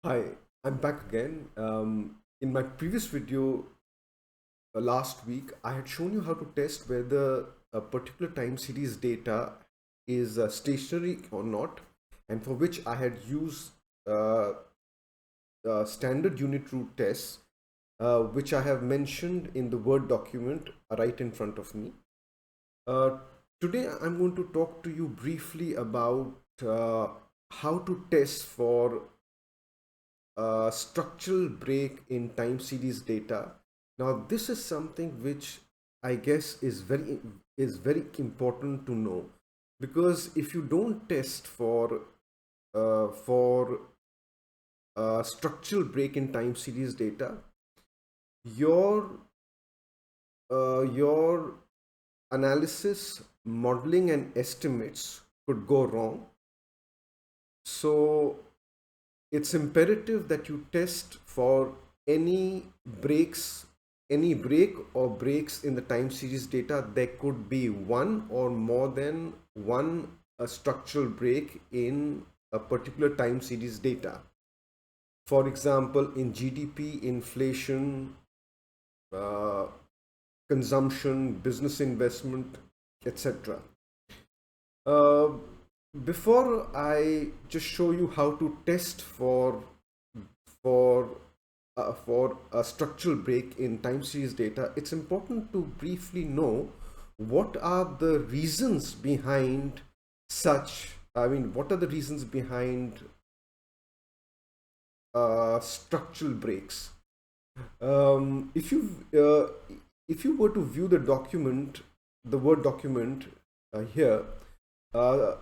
Hi, I'm back again. In my previous video last week, I had shown you how to test whether a particular time series data is stationary or not, and for which I had used uh, standard unit root tests, which I have mentioned in the Word document right in front of me. Uh, Today, I'm going to talk to you briefly about how to test for structural break in time series data. Now, this is something which I guess is very important to know, because if you don't test for structural break in time series data, your your analysis, modeling, and estimates could go wrong. So it's imperative that you test for any breaks, any break or breaks in the time series data. There could be one or more than one structural break in a particular time series data. For example, in GDP, inflation, uh, consumption, business investment, etc. Uh, Before I just show you how to test for for a structural break in time series data, it's important to briefly know what are the reasons behind what are the reasons behind structural breaks. If if you were to view the document, the Word document here, uh,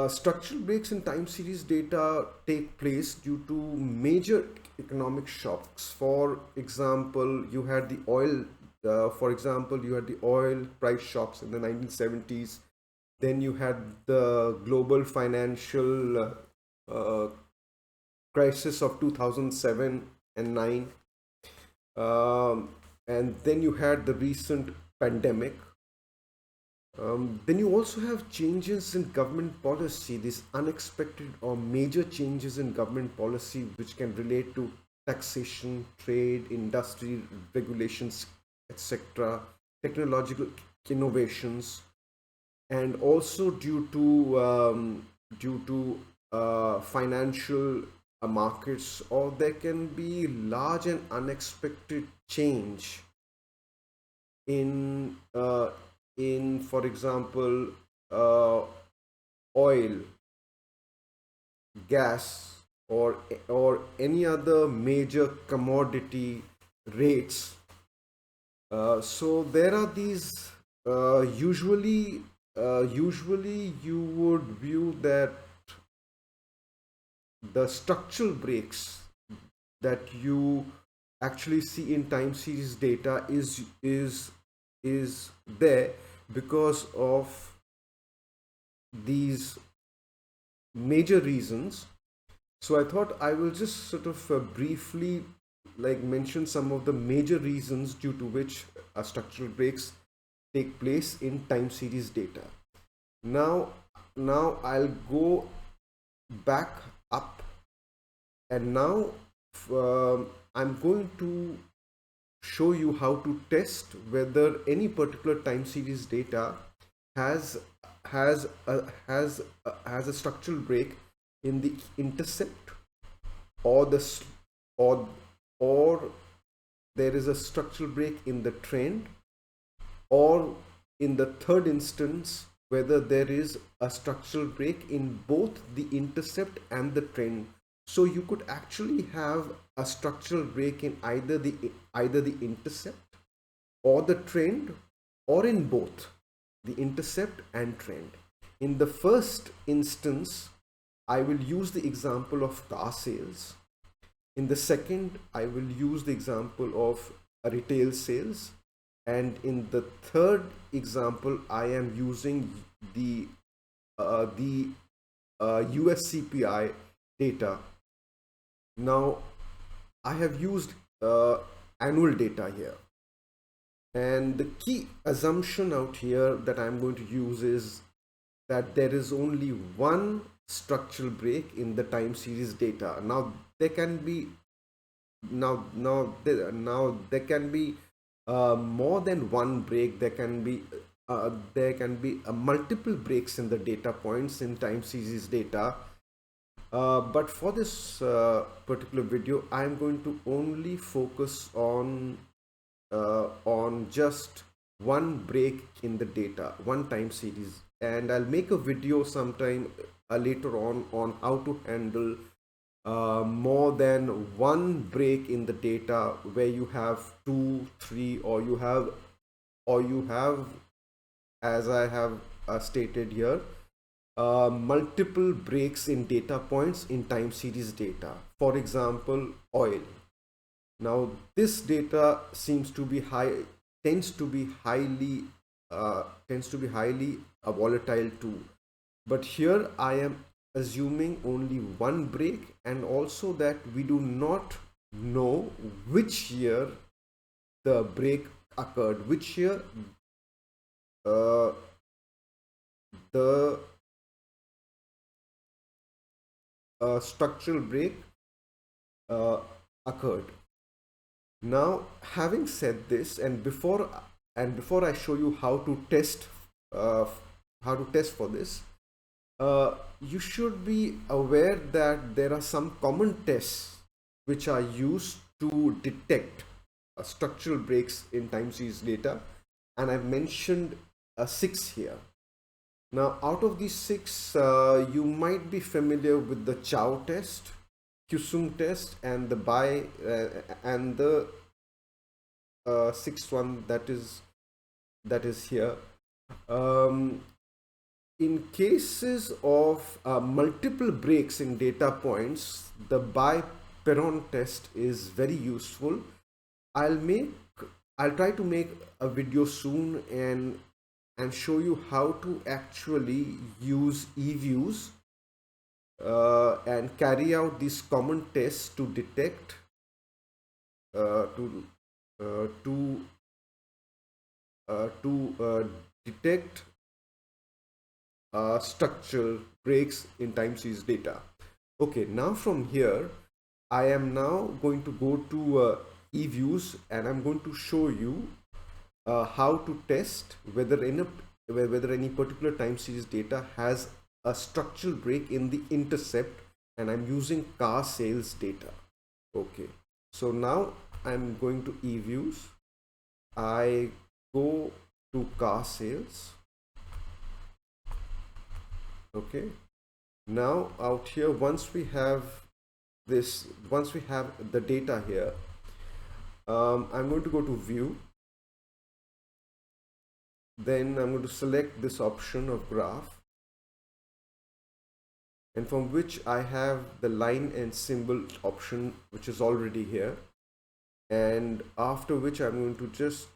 structural breaks in time series data take place due to major economic shocks. For example, you had the oil. For example, you had the oil price shocks in the 1970s. Then you had the global financial crisis of 2007 and 9. And then you had the recent pandemic. Then you also have changes in government policy, these unexpected or major changes in government policy, which can relate to taxation, trade, industry regulations, etc., technological innovations, and also due to financial markets, or there can be large and unexpected change in for example, uh, oil, gas, or any other major commodity rates. So there are these usually you would view that the structural breaks that you actually see in time series data is there because of these major reasons. So I thought I will just sort of briefly mention some of the major reasons due to which structural breaks take place in time series data. Now, I'll go back up, and now I'm going to show you how to test whether any particular time series data has has a structural break in the intercept, or or or there is a structural break in the trend, or in the third instance whether there is a structural break in both the intercept and the trend. So you could actually have a structural break in either the intercept or the trend, or in both the intercept and trend. In the first instance, I will use the example of car sales. In the second, I will use the example of retail sales. And in the third example, I am using the US CPI data. Now, I have used annual data here. And the key assumption out here that I'm going to use is that there is only one structural break in the time series data. Now there can be now there can be more than one break. There can be multiple breaks in the data points in time series data. But for this particular video, I'm going to only focus on just one break in the data, one time series, and I'll make a video sometime later on how to handle more than one break in the data where you have two, three, or you have, as I have stated here, multiple breaks in data points in time series data. For example, oil. Now this data seems to be high, tends to be highly volatile too. But here I am assuming only one break, and also that we do not know which year the break occurred, which year uh, the structural break uh, occurred. Now, having said this, and before I show you uh, how to test for this, you should be aware that there are some common tests which are used to detect structural breaks in time series data, and I've mentioned six here. Now, out of these six, you might be familiar with the Chow test, Kusum test, and the sixth one that is here. Um, in cases of multiple breaks in data points, the Bai-Perron test is very useful. I'll try to make a video soon and show you how to actually use eViews and carry out these common tests to detect uh, to to detect structural breaks in time series data. Okay, now from here, I am now going to go to eViews, and I'm going to show you how to test whether any particular time series data has a structural break in the intercept, and I'm using car sales data. Okay, so now I'm going to eViews. I go to car sales. Okay, now out here, once we have the data here, I'm going to go to view. Then I'm going to select this option of graph, and from which I have the line and symbol option, which is already here, and after which I'm going to just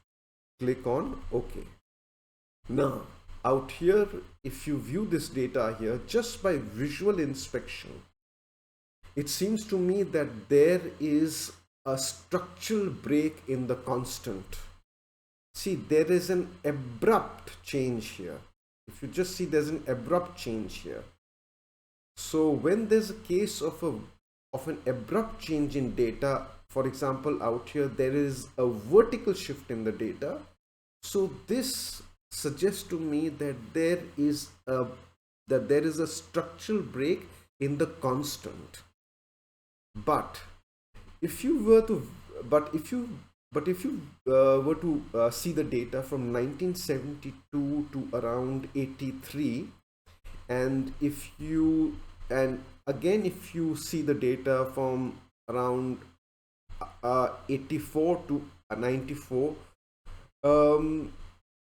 click on OK. Now out here, if you view this data here just by visual inspection, it seems to me that there is a structural break in the constant. See, there is an abrupt change here. If you just see, there's an abrupt change here. So when there's a case of an abrupt change in data, for example, out here there is a vertical shift in the data. So this suggests to me that there is a structural break in the constant. But if you were to see the data from 1972 to around 83, and if you see the data from around 84 to 94,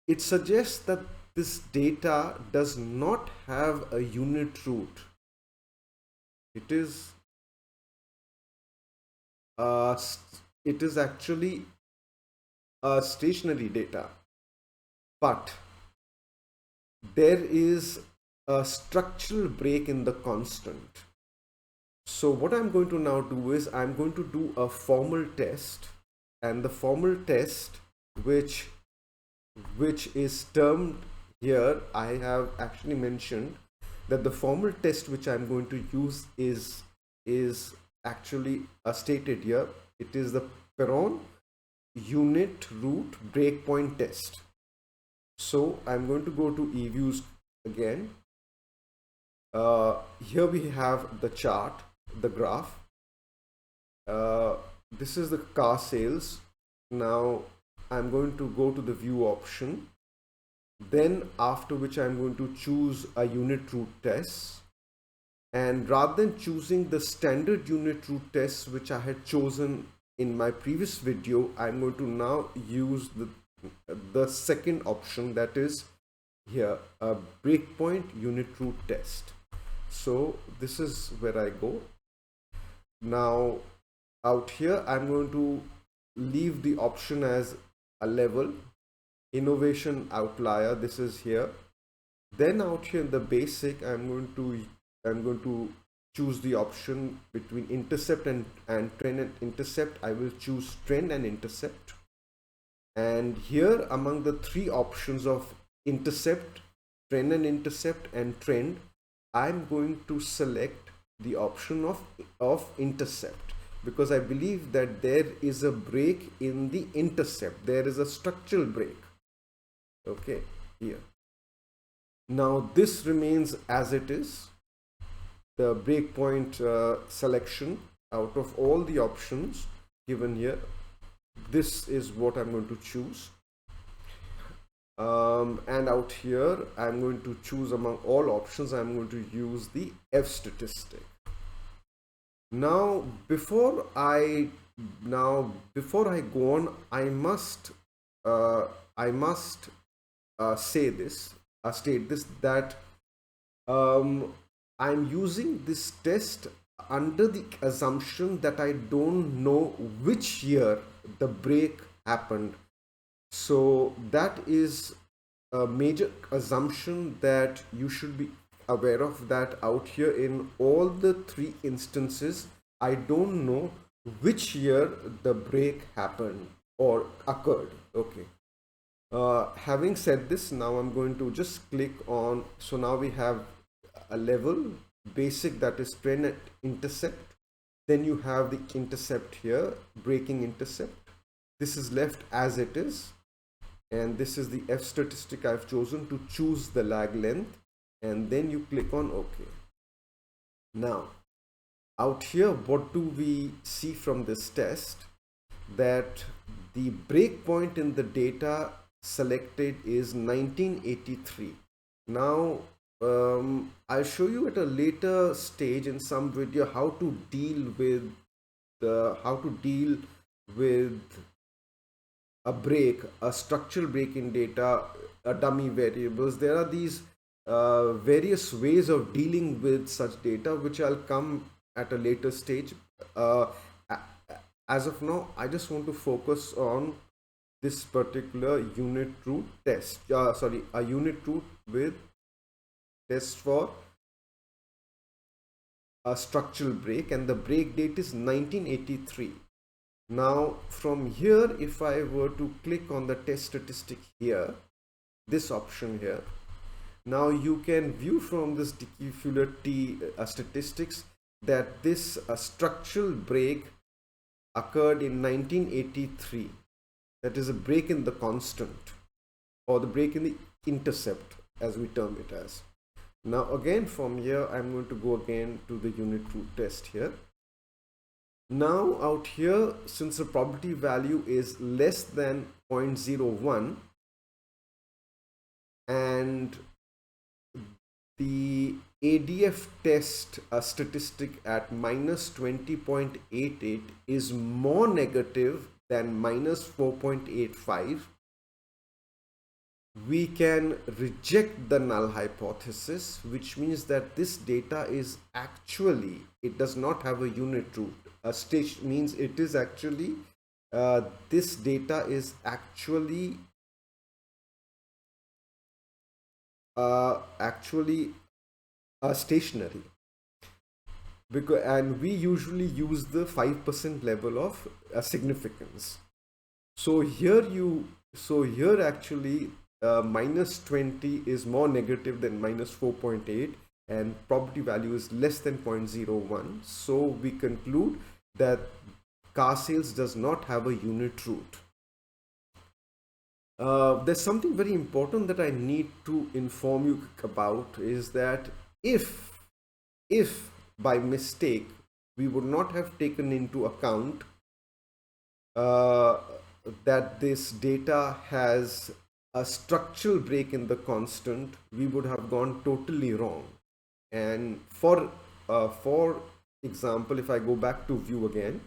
it suggests that this data does not have a unit root. It is actually a stationary data, but there is a structural break in the constant. So what I'm going to now do is I'm going to do a formal test, and the formal test which is termed here, I have actually mentioned that the formal test which I'm going to use is actually stated here. It is the Perron unit root breakpoint test. So I'm going to go to eViews again. Here we have the chart, the graph. This is the car sales. Now I'm going to go to the view option, then after which I'm going to choose a unit root test, and rather than choosing the standard unit root test which I had chosen in my previous video, I'm going to now use the second option, that is here, a breakpoint unit root test. So this is where I go. Now out here I'm going to leave the option as a level, innovation outlier, this is here. Then out here in the basic, I'm going to choose the option between intercept and trend and intercept. I will choose trend and intercept. And here among the three options of intercept, trend and intercept, and trend, I'm going to select the option of intercept, because I believe that there is a break in the intercept. There is a structural break. Okay, here. Now this remains as it is. The breakpoint selection out of all the options given here, this is what I'm going to choose. And out here I'm going to choose among all options, I'm going to use the F statistic. Now before I go on, I must state this that I'm using this test under the assumption that I don't know which year the break happened. So that is a major assumption that you should be aware of, that out here in all the three instances, I don't know which year the break happened or occurred. Okay. Having said this, now I'm going to just click on, so now we have a level, basic, that is trend and intercept. Then you have the intercept here, breaking intercept. This is left as it is. And this is the F statistic I've chosen to choose the lag length. And then you click on OK. Now, out here, what do we see from this test? That the breakpoint in the data selected is 1983. Now, I'll show you at a later stage in some video how to deal with a break, a structural break in data, a dummy variables. There are these various ways of dealing with such data, which I'll come at a later stage. As of now, I just want to focus on this particular unit root test. A unit root with test for a structural break, and the break date is 1983. Now from here, if I were to click on the test statistic here, this option here, now you can view from this Dickey-Fuller T statistics that this structural break occurred in 1983. That is a break in the constant, or the break in the intercept, as we term it as. Now again, from here I'm going to go again to the unit root test here. Now out here, since the probability value is less than 0.01 and the ADF test statistic at minus 20.88 is more negative than minus 4.85, we can reject the null hypothesis, which means that this data is actually, it does not have a unit root. A stage means it is actually, this data is actually stationary, because, and we usually use the 5% level of significance. So here actually minus 20 is more negative than minus 4.8, and probability value is less than 0.01. So we conclude that car sales does not have a unit root. There's something very important that I need to inform you about, is that if by mistake we would not have taken into account uh, that this data has a structural break in the constant, we would have gone totally wrong. And for example, if I go back to view again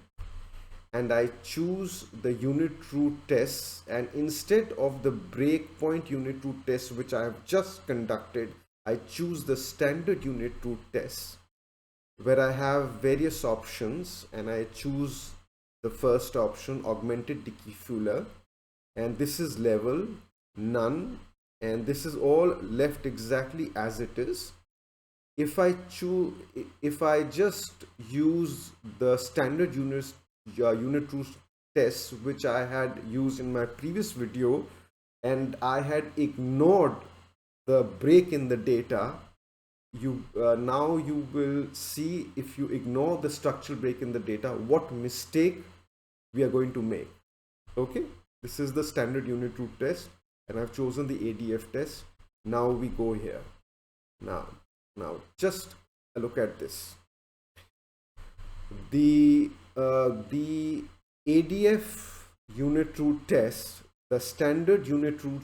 and I choose the unit root tests, and instead of the breakpoint unit root test which I have just conducted, I choose the standard unit root test where I have various options, and I choose the first option, augmented decoupleur, and this is level, none, and this is all left exactly as it is. If I just use the standard unit root tests which I had used in my previous video, and I had ignored the break in the data, now you will see, if you ignore the structural break in the data, what mistake we are going to make. Okay, this is the standard unit root test, and I've chosen the ADF test. Now we go here. Now just look at this. The ADF unit root test, the standard unit root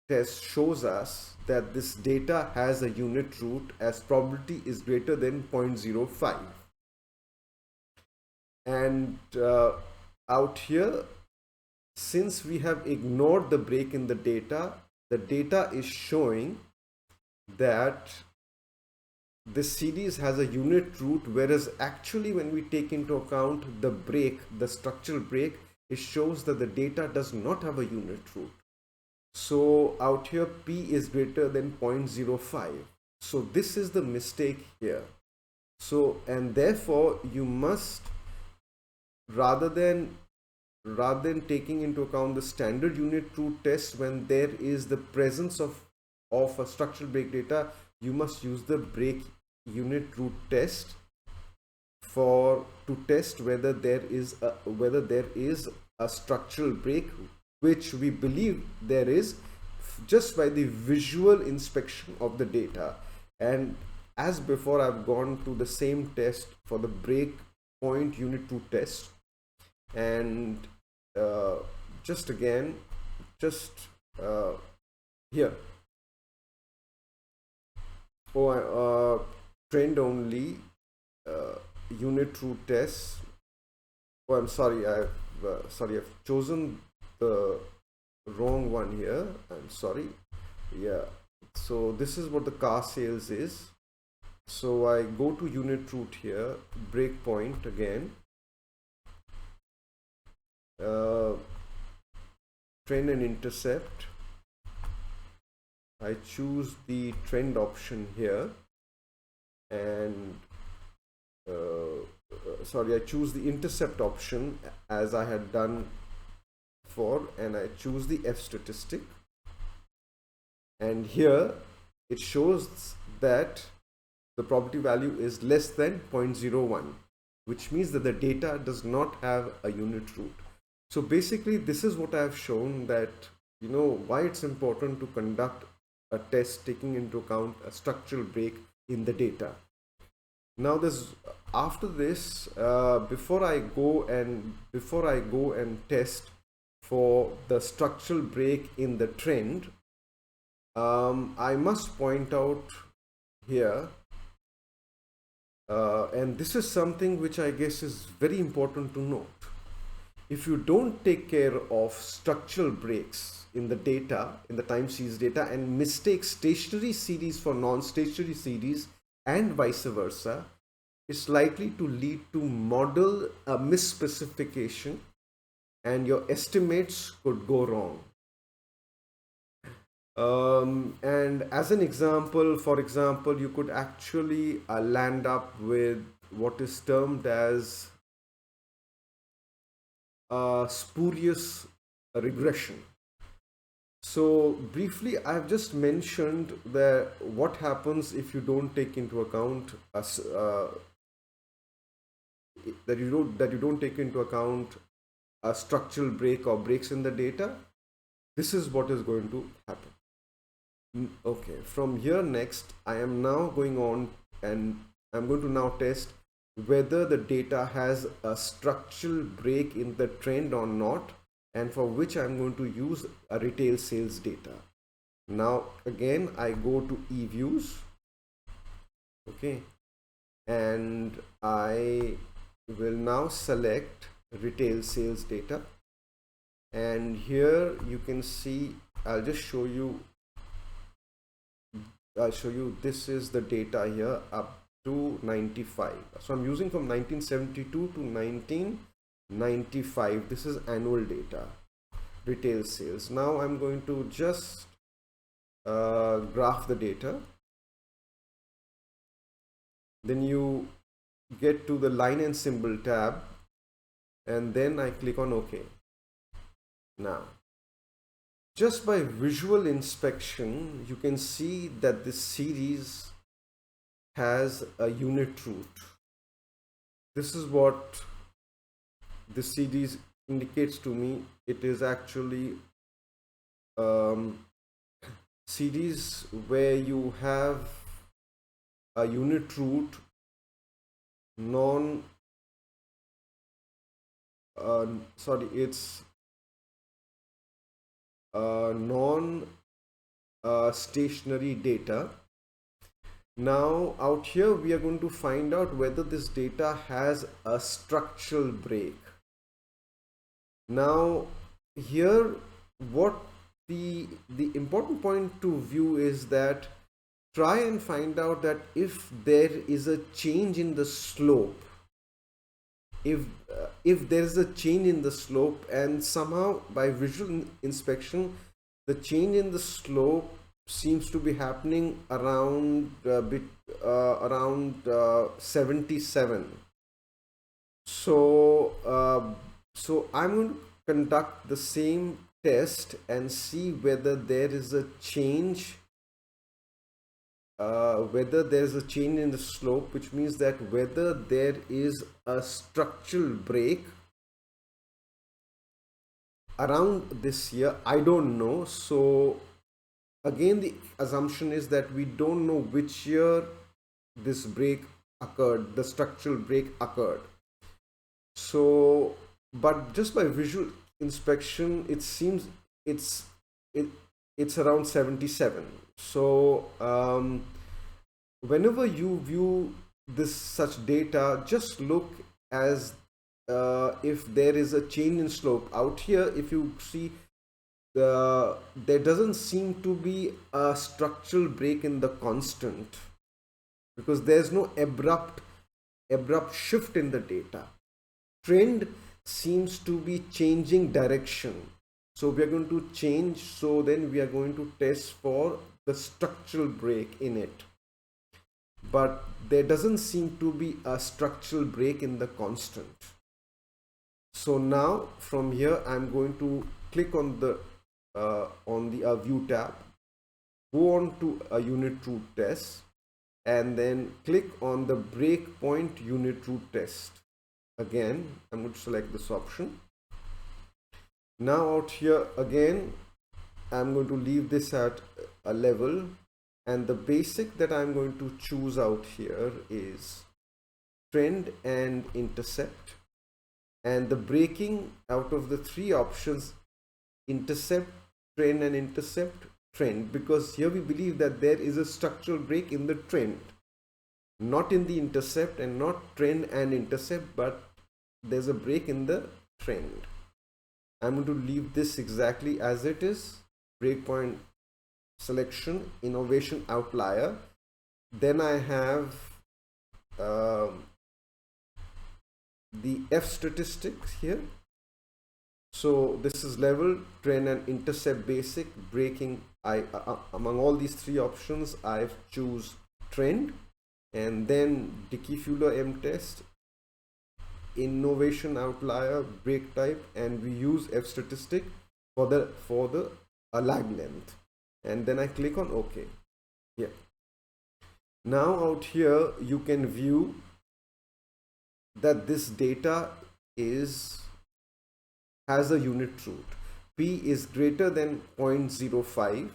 test, shows us that this data has a unit root as probability is greater than 0.05. And out here, since we have ignored the break in the data is showing that this series has a unit root, whereas actually when we take into account the break, the structural break, it shows that the data does not have a unit root. So out here P is greater than 0.05. So this is the mistake here. So, and therefore you must, rather than taking into account the standard unit root test when there is the presence of a structural break data, you must use the break unit root test to test whether there is a structural break, which we believe there is just by the visual inspection of the data. And as before, I've gone to the same test for the break point unit root test, and just again, here, trend only unit root test. Oh, I'm sorry, I've chosen the wrong one here. I'm sorry. Yeah, so this is what the car sales is. So I go to unit root here, breakpoint again, trend and intercept. I choose the trend option here, and I choose the intercept option as I had done before, and I choose the F statistic, and here it shows that the probability value is less than 0.01, which means that the data does not have a unit root. So basically this is what I have shown, that why it's important to conduct a test taking into account a structural break in the data. Now after this, before I go and test for the structural break in the trend, I must point out here, and this is something which I guess is very important to note. If you don't take care of structural breaks in the data, in the time series data, and mistake stationary series for non-stationary series and vice versa, it's likely to lead to model misspecification, and your estimates could go wrong. And as an example, for example, you could actually land up with what is termed as spurious regression. So briefly, I've just mentioned that what happens if you don't take into account that you don't take into account a structural break or breaks in the data. This is what is going to happen. Okay, from here next, I am now going on and I'm going to now test whether the data has a structural break in the trend or not, and for which I'm going to use a retail sales data. Now again, I go to eViews, okay, and I will now select retail sales data, and here you can see, I'll show you this is the data here up to 95. So I'm using from 1972 to 1995. This is annual data, retail sales. Now I'm going to just graph the data. Then you get to the line and symbol tab, and then I click on OK. Now, just by visual inspection, you can see that this series has a unit root. This is what this series indicates to me. It is actually series where you have a unit root it's non stationary data. Now out here we are going to find out whether this data has a structural break. Now here what the important point to view is that try and find out that if there is a change in the slope, if there is a change in the slope, and somehow by visual inspection the change in the slope seems to be happening around 77. So I'm going to conduct the same test and see whether there is a change in the slope, which means that whether there is a structural break around this year. I don't know. So again, the assumption is that we don't know which year this break occurred, the structural break occurred. So, but just by visual inspection, it seems it's around 77. So whenever you view such data, just look as if there is a change in slope. Out here, if you see, there doesn't seem to be a structural break in the constant, because there's no abrupt shift in the data. Trend seems to be changing direction. So we are going to change. So then we are going to test for the structural break in it. But there doesn't seem to be a structural break in the constant. So now from here, I'm going to click on the view tab, go on to a unit root test, and then click on the breakpoint unit root test. Again, I'm going to select this option. Now out here again, I'm going to leave this at a level, and the basic that I'm going to choose out here is trend and intercept. And the breaking out of the three options, intercept, trend and intercept, trend, because here we believe that there is a structural break in the trend, not in the intercept, and not trend and intercept, but there's a break in the trend. I'm going to leave this exactly as it is. Breakpoint selection, innovation outlier. Then I have the F statistics here. So this is level, trend and intercept basic. Breaking, among all these three options, I choose trend, and then Dickey-Fuller M test, innovation outlier, break type, and we use F statistic for the a lag length, and then I click on OK. Yeah. Now out here you can view that this data is has a unit truth. P is greater than 0.05,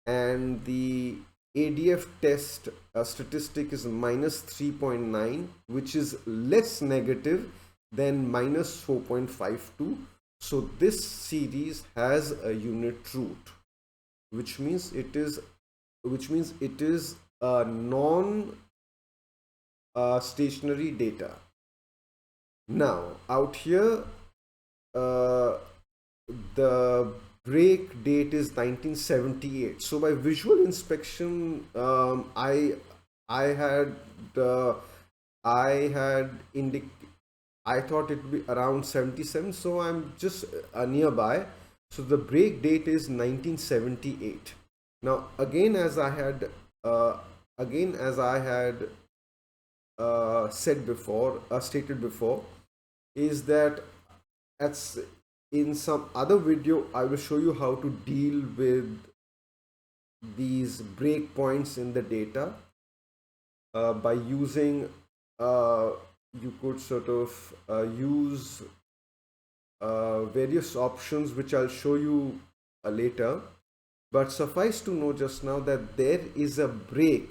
and the ADF test statistic is minus 3.9, which is less negative than minus 4.52. So this series has a unit truth, which means it is a non stationary data. Now out here, uh, the break date is 1978. So by visual inspection, I had uh, I had I thought it would be around 77. So I'm just nearby. So the break date is 1978. Now uh, again as I had stated before, is that at in some other video I will show you how to deal with these breakpoints in the data by using you could sort of use various options which I'll show you later. But suffice to know just now that there is a break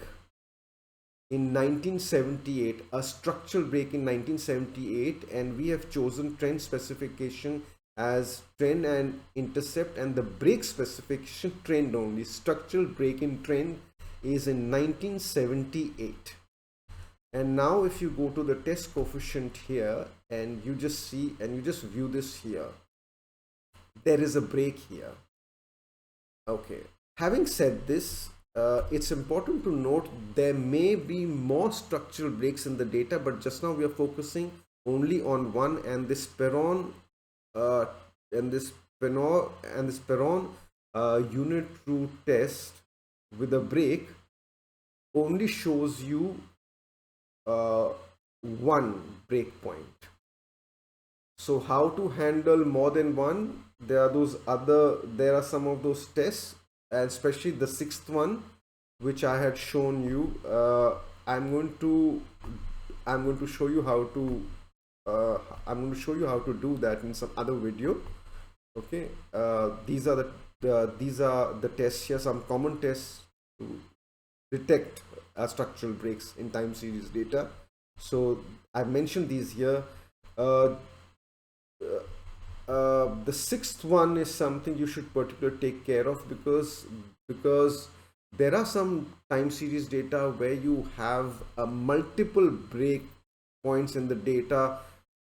in 1978, a structural break in 1978, and we have chosen trend specification as trend and intercept, and the break specification trend only. Structural break in trend is in 1978. And now if you go to the test coefficient here and you just see and you just view this here, there is a break here. Okay, having said this, it's important to note there may be more structural breaks in the data, but just now we are focusing only on one, and this Perron uh, and this Perron unit root test with a break only shows you uh, one breakpoint. So how to handle more than one? There are some of those tests, and especially the sixth one which I had shown you. I'm going to I'm going to show you how to do that in some other video. Okay, these are the tests here, some common tests to detect structural breaks in time series data. So I've mentioned these here. uh, the sixth one is something you should particularly take care of, because there are some time series data where you have multiple break points in the data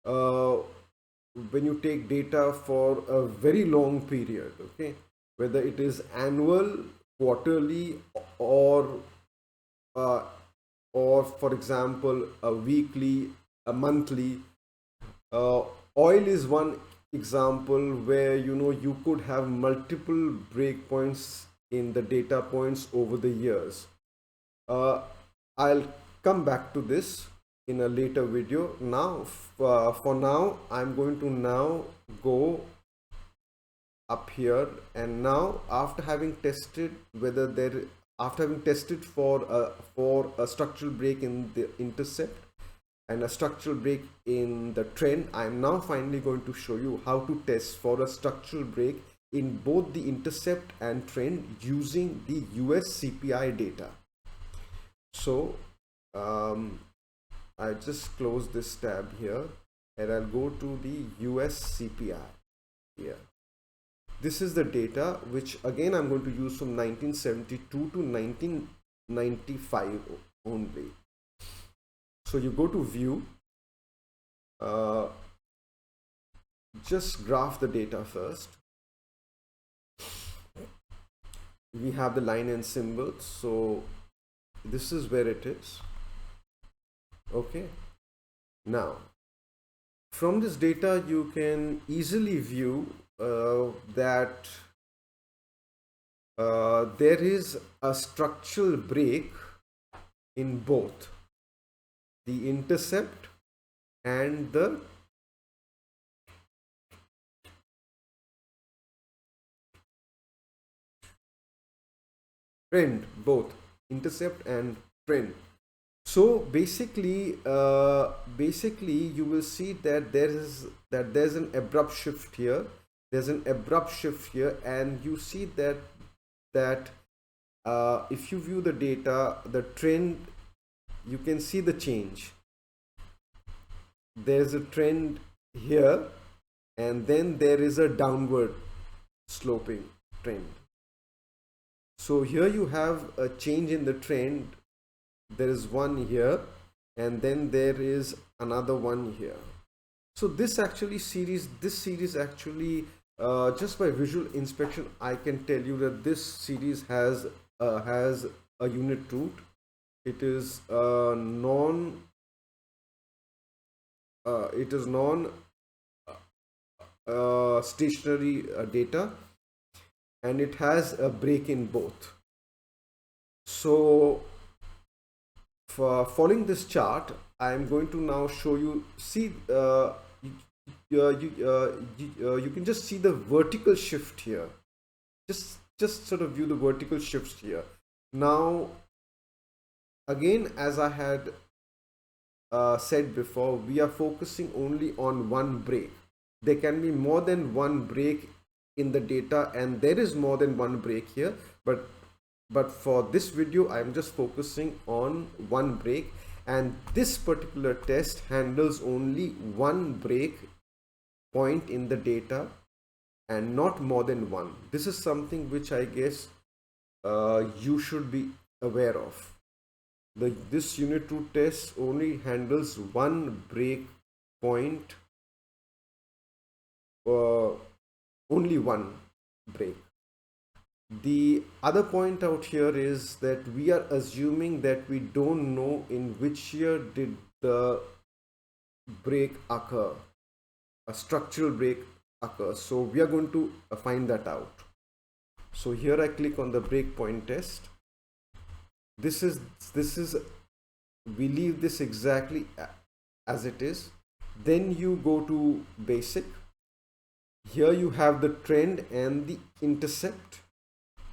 uh, when you take data for a very long period. Okay, whether it is annual, quarterly, or uh, for example a weekly, a monthly. uh, Oil is one example where you could have multiple breakpoints in the data points over the years. uh, I'll come back to this in a later video. Now for now I'm going to now go up here, and now after having tested whether there after having tested for a structural break in the intercept and a structural break in the trend, I am now finally going to show you how to test for a structural break in both the intercept and trend using the US CPI data. So I just close this tab here and I'll go to the US CPI here. This is the data which again I'm going to use from 1972 to 1995 only. So you go to view, just graph the data first. We have the line and symbols, so this is where it is. Okay, now from this data you can easily view that there is a structural break in both the intercept and the trend, both intercept and trend. So basically you will see that there's an abrupt shift here. There's an abrupt shift here, and you see that if you view the data, the trend, you can see the change. There's a trend here, and then there is a downward sloping trend. So here you have a change in the trend. There is one here, and then there is another one here. So this series actually, just by visual inspection, I can tell you that this series has a unit root. It is non stationary data, and it has a break in both. So for following this chart, I am going to now show you. See, you can just see the vertical shift here. Just sort of view the vertical shifts here. Now, again, as I had said before, we are focusing only on one break. There can be more than one break in the data, and there is more than one break here, but for this video I'm just focusing on one break, and this particular test handles only one break point in the data and not more than one. This is something which I guess you should be aware of. This unit root test only handles one break point, only one break. The other point out here is that we are assuming that we don't know in which year did the break occur, a structural break occur. So we are going to find that out. So here I click on the breakpoint test. This is we leave this exactly as it is. Then you go to basic. Here you have the trend and the intercept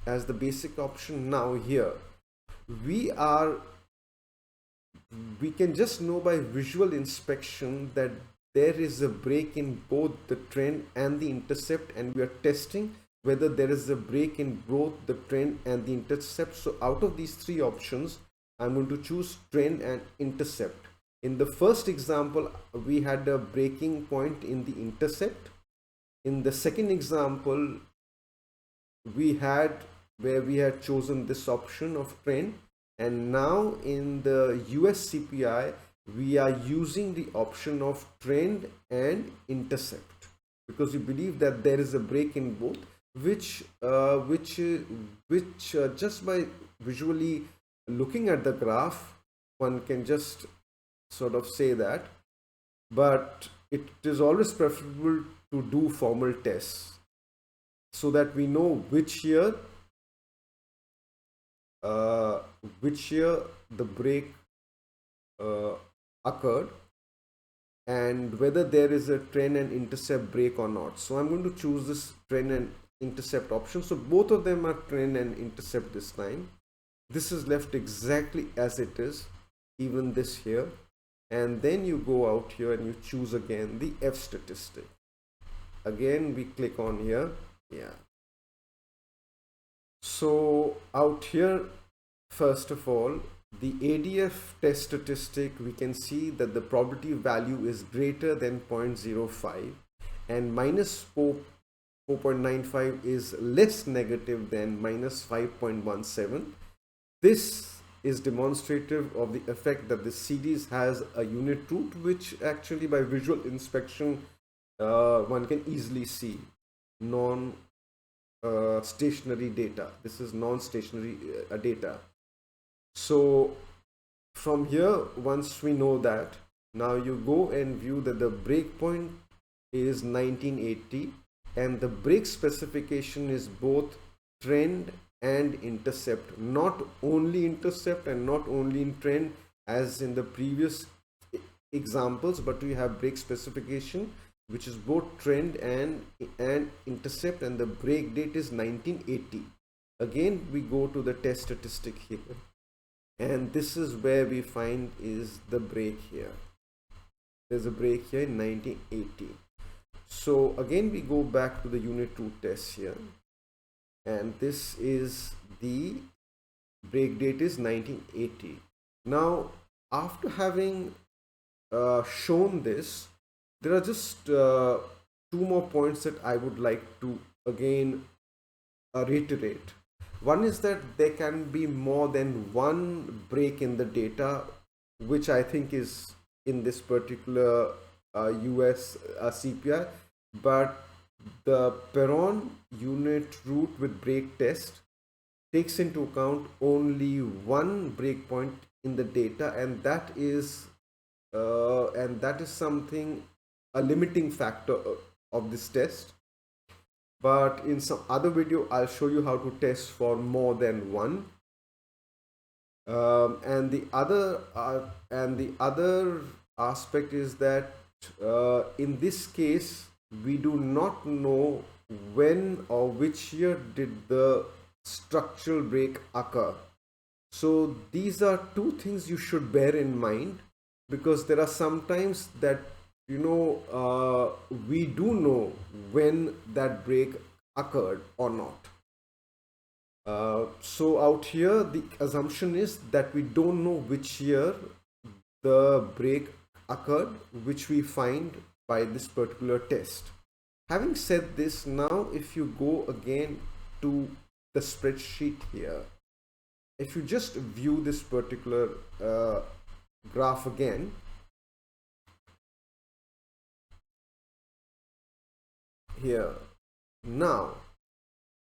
as the basic option. Now here we can just know by visual inspection that there is a break in both the trend and the intercept, and we are testing whether there is a break in both the trend and the intercept. So out of these three options, I'm going to choose trend and intercept. In the first example, we had a breaking point in the intercept. In the second example, we had chosen this option of trend, and now in the US CPI we are using the option of trend and intercept because we believe that there is a break in both, which just by visually looking at the graph one can just sort of say that, but it is always preferable to do formal tests so that we know which year the break occurred and whether there is a trend and intercept break or not. So I'm going to choose this trend and intercept option. So both of them are trend and intercept this time. This is left exactly as it is, even this here. And then you go out here and you choose again the F statistic. Again we click on here. Yeah. So out here, first of all, the ADF test statistic, we can see that the probability value is greater than 0.05 and minus 4.95 is less negative than minus 5.17. This is demonstrative of the effect that the series has a unit root, which actually by visual inspection one can easily see. Non-stationary data. This is non-stationary data. So from here, once we know that, now you go and view that the breakpoint is 1980 and the break specification is both trend and intercept, not only intercept and not only in trend as in the previous examples, but we have break specification which is both trend and intercept, and the break date is 1980. Again, we go to the test statistic here, and this is where we find is the break here. There's a break here in 1980. So again, we go back to the unit 2 test here, and this is the break date is 1980. Now, after having shown this, there are just two more points that I would like to again reiterate. One is that there can be more than one break in the data, which I think is in this particular US CPI, but the Perron unit root with break test takes into account only one breakpoint in the data, and that is something, a limiting factor of this test. But in some other video, I'll show you how to test for more than one. And the other aspect is that in this case, we do not know when or which year did the structural break occur. So these are two things you should bear in mind, because there are sometimes that we do know when that break occurred or not. So out here, the assumption is that we don't know which year the break occurred, which we find by this particular test. Having said this, now if you go again to the spreadsheet here, if you just view this particular graph again, here now,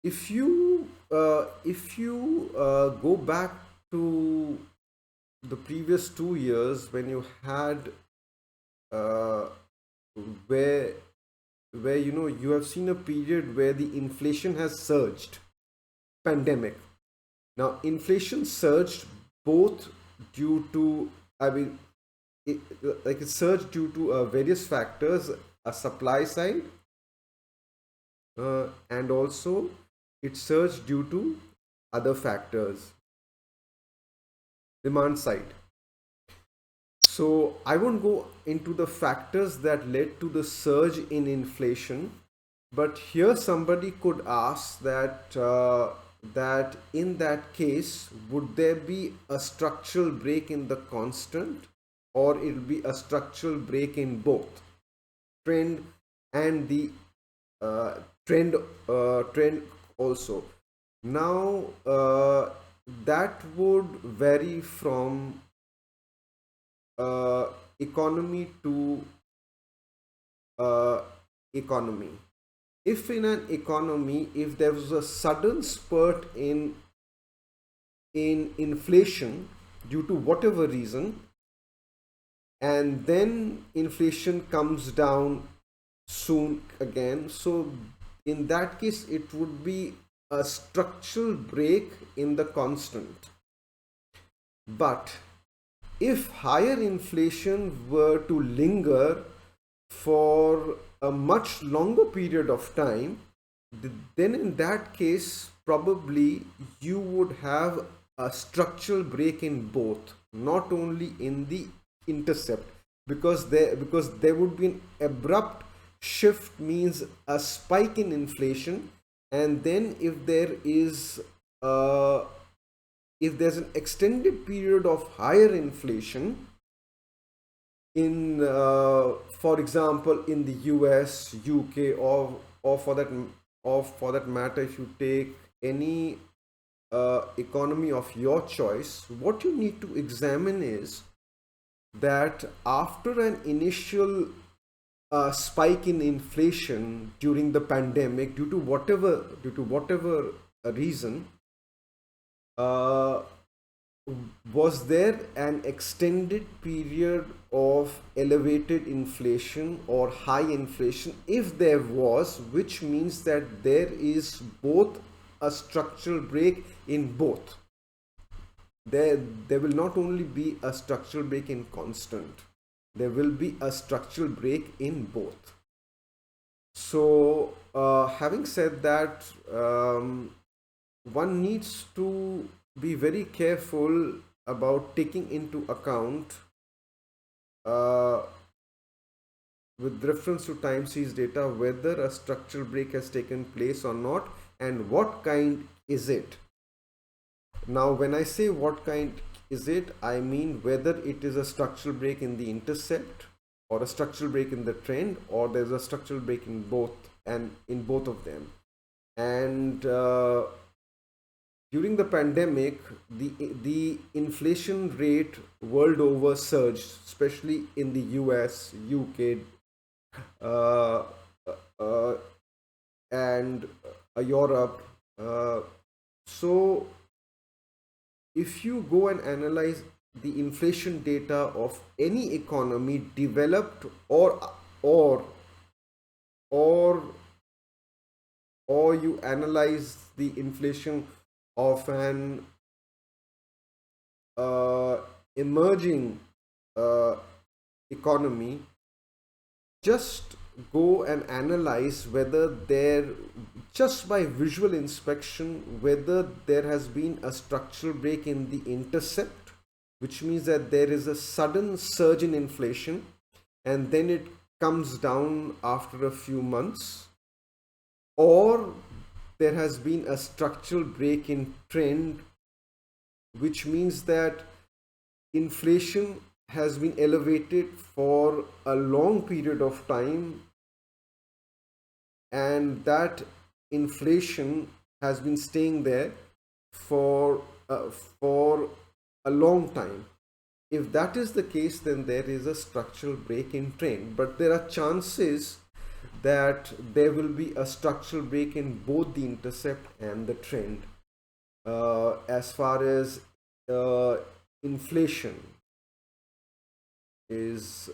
if you go back to the previous 2 years when you had where you have seen a period where the inflation has surged, pandemic. Now inflation surged both due to, it surged due to various factors, a supply side, and also it surged due to other factors, demand side. So I won't go into the factors that led to the surge in inflation, but here somebody could ask that that in that case, would there be a structural break in the constant, or it will be a structural break in both trend and the trend also. Now that would vary from economy to economy. If in an economy, if there was a sudden spurt in inflation due to whatever reason, and then inflation comes down soon again, so in that case it would be a structural break in the constant. But if higher inflation were to linger for a much longer period of time, then in that case probably you would have a structural break in both, not only in the intercept, because there would be an abrupt shift, means a spike in inflation, and then if there's an extended period of higher inflation in for example in the US, UK, or for that matter, if you take any economy of your choice, what you need to examine is that after an initial spike in inflation during the pandemic, due to whatever reason, was there an extended period of elevated inflation or high inflation? If there was, which means that there is both a structural break in both. There will not only be a structural break in constant, there will be a structural break in both. So having said that, one needs to be very careful about taking into account uh, with reference to time series data whether a structural break has taken place or not, and what kind is it. Now when I say what kind is it, I mean whether it is a structural break in the intercept or a structural break in the trend, or there's a structural break in both, and in both of them. And during the pandemic, the inflation rate world over surged, especially in the US, UK, uh, uh, and Europe. Uh, so, if you go and analyze the inflation data of any economy, developed or or or you analyze the inflation of an uh, emerging uh, economy, just go and analyze whether there, just by visual inspection, whether there has been a structural break in the intercept, which means that there is a sudden surge in inflation and then it comes down after a few months, or there has been a structural break in trend, which means that inflation has been elevated for a long period of time, and that inflation has been staying there for for a long time. If that is the case, then there is a structural break in trend, but there are chances that there will be a structural break in both the intercept and the trend. As far as uh, inflation is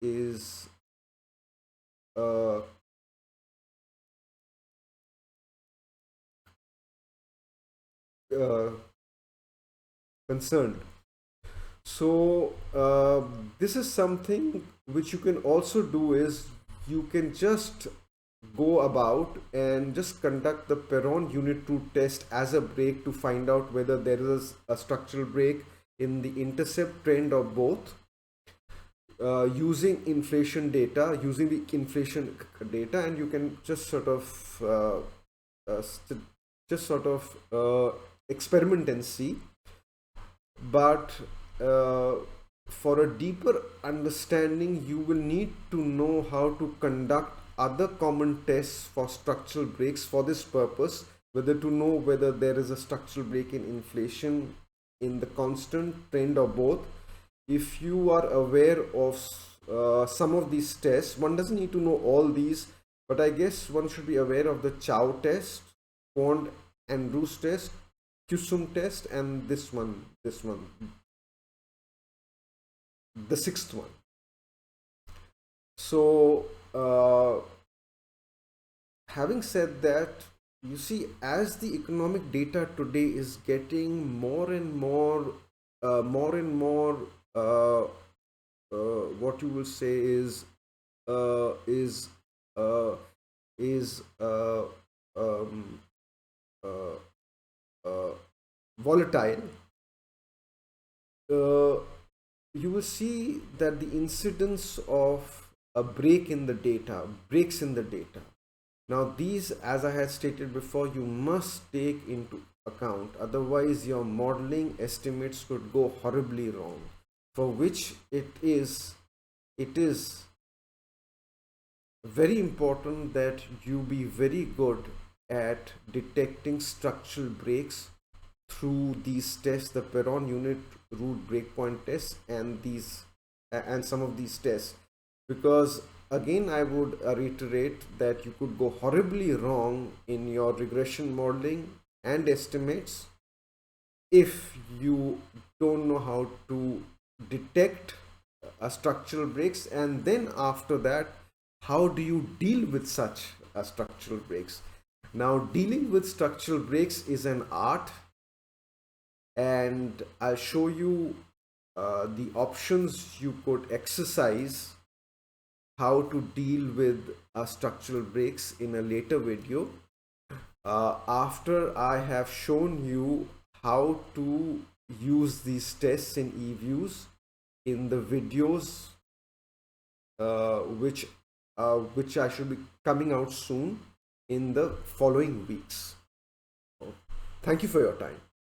is uh, uh, concerned. So this is something which you can also do, is you can just go about and just conduct the Perron unit root test as a break to find out whether there is a structural break in the intercept, trend, or both, using inflation data, using the inflation data, and you can just sort of uh, st- just sort of experiment and see. But uh, for a deeper understanding, you will need to know how to conduct other common tests for structural breaks for this purpose, whether to know whether there is a structural break in inflation, in the constant, trend, or both. If you are aware of some of these tests, one doesn't need to know all these, but I guess one should be aware of the Chow test, Pond and Roos test, Kusum test, and this one, the sixth one. So, having said that, you see, as the economic data today is getting more and more, uh, what you will say is, uh, is, uh, is um, uh, uh, volatile, uh, you will see that the incidence of a breaks in the data. Now, these, as I had stated before, you must take into account, otherwise, your modeling estimates could go horribly wrong. For which it is very important that you be very good at detecting structural breaks through these tests, the Perron unit root breakpoint test, and these and some of these tests, because again I would reiterate that you could go horribly wrong in your regression modeling and estimates if you don't know how to detect structural breaks, and then after that, how do you deal with such structural breaks. Now, dealing with structural breaks is an art, and I'll show you the options you could exercise how to deal with structural breaks in a later video. after I have shown you how to use these tests in eViews in the videos which which I should be coming out soon in the following weeks. Thank you for your time.